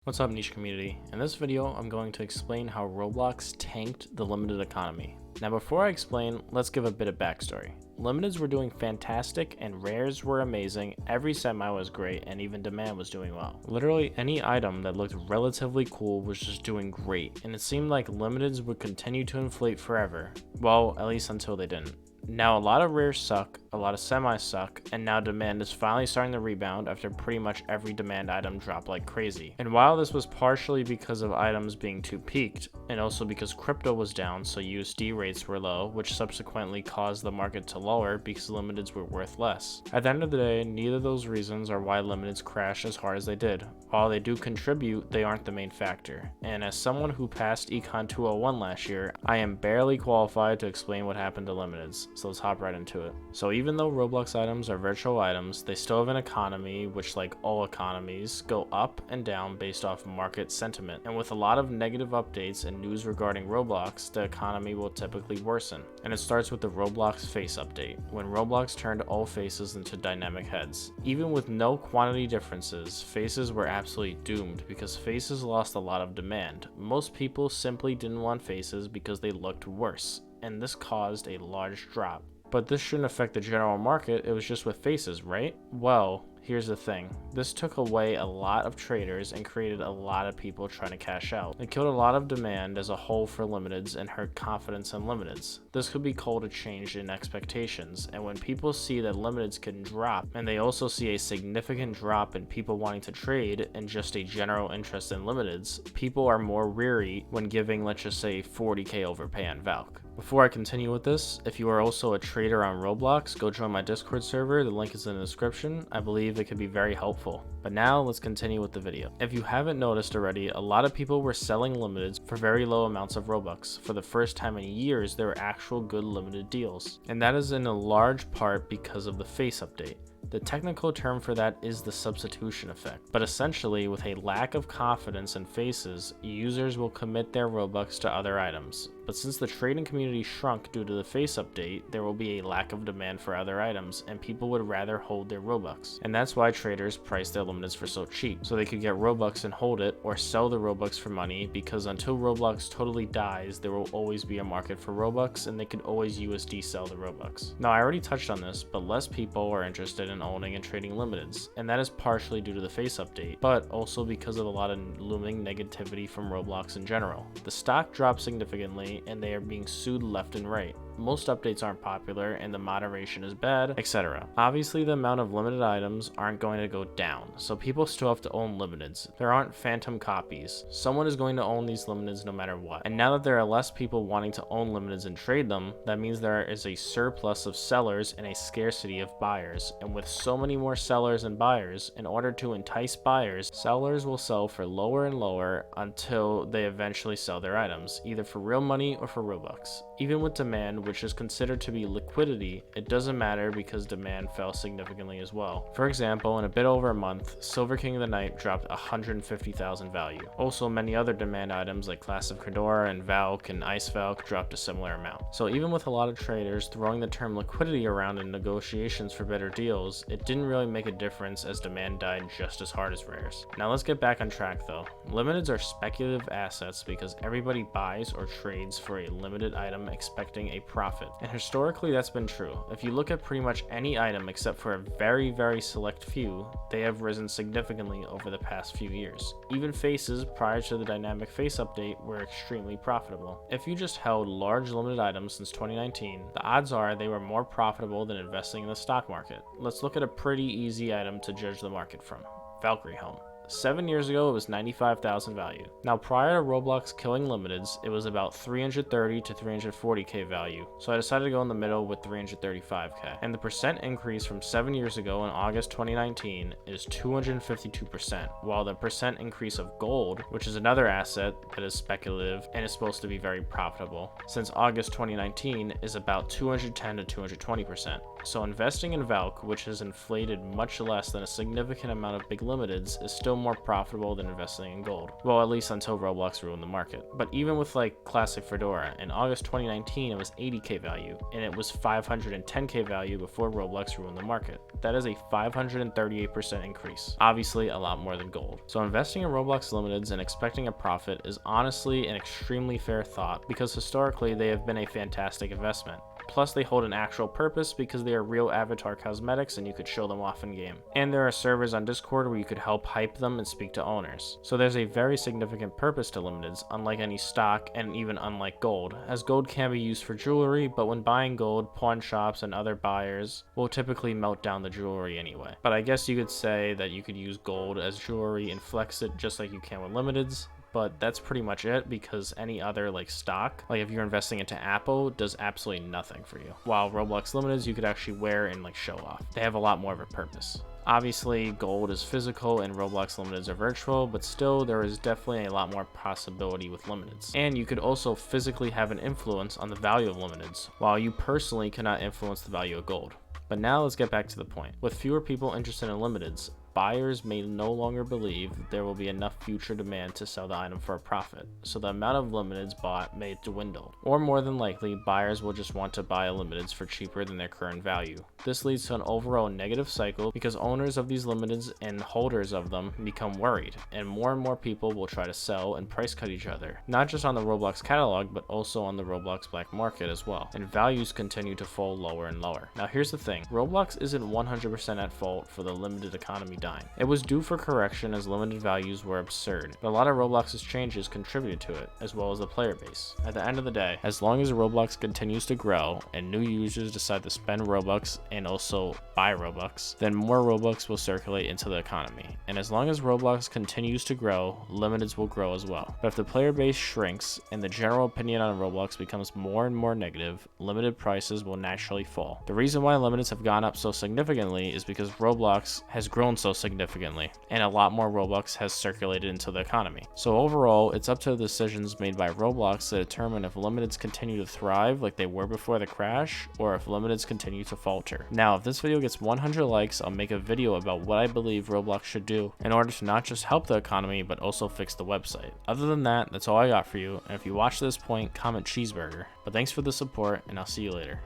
What's up, niche community? In this video, I'm going to explain how Roblox tanked the limited economy. Now before I explain, let's give a bit of backstory. Limiteds were doing fantastic and rares were amazing, every semi was great, and even demand was doing well. Literally any item that looked relatively cool was just doing great, and it seemed like limiteds would continue to inflate forever. Well, at least until they didn't. Now a lot of rares suck, a lot of semis suck, and now demand is finally starting to rebound after pretty much every demand item dropped like crazy. And while this was partially because of items being too peaked, and also because crypto was down so USD rates were low, which subsequently caused the market to lower because limiteds were worth less. At the end of the day, neither of those reasons are why limiteds crashed as hard as they did. While they do contribute, they aren't the main factor. And as someone who passed Econ 201 last year, I am barely qualified to explain what happened to limiteds. So let's hop right into it. So even though Roblox items are virtual items, they still have an economy, which like all economies, go up and down based off market sentiment. And with a lot of negative updates and news regarding Roblox, the economy will typically worsen. And it starts with the Roblox face update, when Roblox turned all faces into dynamic heads. Even with no quantity differences, faces were absolutely doomed because faces lost a lot of demand. Most people simply didn't want faces because they looked worse, and this caused a large drop. But this shouldn't affect the general market, it was just with faces, right? Well, here's the thing. This took away a lot of traders and created a lot of people trying to cash out. It killed a lot of demand as a whole for limiteds and hurt confidence in limiteds. This could be called a change in expectations, and when people see that limiteds can drop, and they also see a significant drop in people wanting to trade and just a general interest in limiteds, people are more weary when giving, let's just say, 40k overpay on Valk. Before I continue with this, if you are also a trader on Roblox, go join my Discord server, the link is in the description. I believe it could be very helpful. But now let's continue with the video. If you haven't noticed already, a lot of people were selling limiteds for very low amounts of Robux. For the first time in years, there were actual good limited deals. And that is in a large part because of the face update. The technical term for that is the substitution effect, but essentially with a lack of confidence in faces, users will commit their Robux to other items. But since the trading community shrunk due to the face update, there will be a lack of demand for other items and people would rather hold their Robux. And that's why traders price their limiteds for so cheap, so they could get Robux and hold it or sell the Robux for money, because until Roblox totally dies, there will always be a market for Robux and they could always USD sell the Robux. Now I already touched on this, but less people are interested in owning and trading limiteds, and that is partially due to the face update, but also because of a lot of looming negativity from Roblox in general. The stock dropped significantly and they are being sued left and right. Most updates aren't popular and the moderation is bad, etc. Obviously the amount of limited items aren't going to go down, so people still have to own limiteds. There aren't phantom copies. Someone is going to own these limiteds no matter what. And now that there are less people wanting to own limiteds and trade them, that means there is a surplus of sellers and a scarcity of buyers. And with so many more sellers and buyers, in order to entice buyers, sellers will sell for lower and lower until they eventually sell their items, either for real money or for Robux. Even with demand, which is considered to be liquidity, it doesn't matter because demand fell significantly as well. For example, in a bit over a month, Silver King of the Night dropped 150,000 value. Also, many other demand items like Class of Khadora and Valk and Ice Valk dropped a similar amount. So even with a lot of traders throwing the term liquidity around in negotiations for better deals, it didn't really make a difference as demand died just as hard as rares. Now let's get back on track though. Limiteds are speculative assets because everybody buys or trades for a limited item expecting a profit. And historically that's been true. If you look at pretty much any item except for a very select few, they have risen significantly over the past few years. Even faces prior to the dynamic face update were extremely profitable. If you just held large limited items since 2019, the odds are they were more profitable than investing in the stock market. Let's look at a pretty easy item to judge the market from. Valkyrie Helm. 7 years ago, it was 95,000 value. Now, prior to Roblox killing limiteds, it was about 330 to 340k value. So I decided to go in the middle with 335k. And the percent increase from 7 years ago in August 2019 is 252%, while the percent increase of gold, which is another asset that is speculative and is supposed to be very profitable, since August 2019 is about 210 to 220%. So investing in Valk, which has inflated much less than a significant amount of big limiteds, is still more profitable than investing in gold. Well, at least until Roblox ruined the market. But even with like classic Fedora, in August 2019 it was 80k value, and it was 510k value before Roblox ruined the market. That is a 538% increase. Obviously a lot more than gold. So investing in Roblox limiteds and expecting a profit is honestly an extremely fair thought, because historically they have been a fantastic investment. Plus they hold an actual purpose because they are real avatar cosmetics and you could show them off in game. And there are servers on Discord where you could help hype them and speak to owners. So there's a very significant purpose to limiteds, unlike any stock and even unlike gold, as gold can be used for jewelry, but when buying gold, pawn shops and other buyers will typically melt down the jewelry anyway. But I guess you could say that you could use gold as jewelry and flex it just like you can with limiteds. But that's pretty much it, because any other like stock, like if you're investing into Apple, does absolutely nothing for you. While Roblox limiteds you could actually wear and like show off. They have a lot more of a purpose. Obviously gold is physical and Roblox limiteds are virtual, but still there is definitely a lot more possibility with limiteds. And you could also physically have an influence on the value of limiteds, while you personally cannot influence the value of gold. But now let's get back to the point. With fewer people interested in limiteds, buyers may no longer believe that there will be enough future demand to sell the item for a profit, so the amount of limiteds bought may dwindle. Or more than likely, buyers will just want to buy limiteds for cheaper than their current value. This leads to an overall negative cycle, because owners of these limiteds and holders of them become worried, and more people will try to sell and price cut each other, not just on the Roblox catalog, but also on the Roblox black market as well, and values continue to fall lower and lower. Now here's the thing, Roblox isn't 100% at fault for the limited economy dying. It was due for correction as limited values were absurd, but a lot of Roblox's changes contributed to it, as well as the player base. At the end of the day, as long as Roblox continues to grow and new users decide to spend Robux and also buy Robux, then more Robux will circulate into the economy. And as long as Roblox continues to grow, limiteds will grow as well. But if the player base shrinks and the general opinion on Roblox becomes more and more negative, limited prices will naturally fall. The reason why limiteds have gone up so significantly is because Roblox has grown so significantly, and a lot more Robux has circulated into the economy. So overall, it's up to the decisions made by Roblox to determine if limiteds continue to thrive like they were before the crash, or if limiteds continue to falter. Now, if this video gets 100 likes, I'll make a video about what I believe Roblox should do in order to not just help the economy, but also fix the website. Other than that, that's all I got for you, and if you watch to this point, comment cheeseburger. But thanks for the support, and I'll see you later.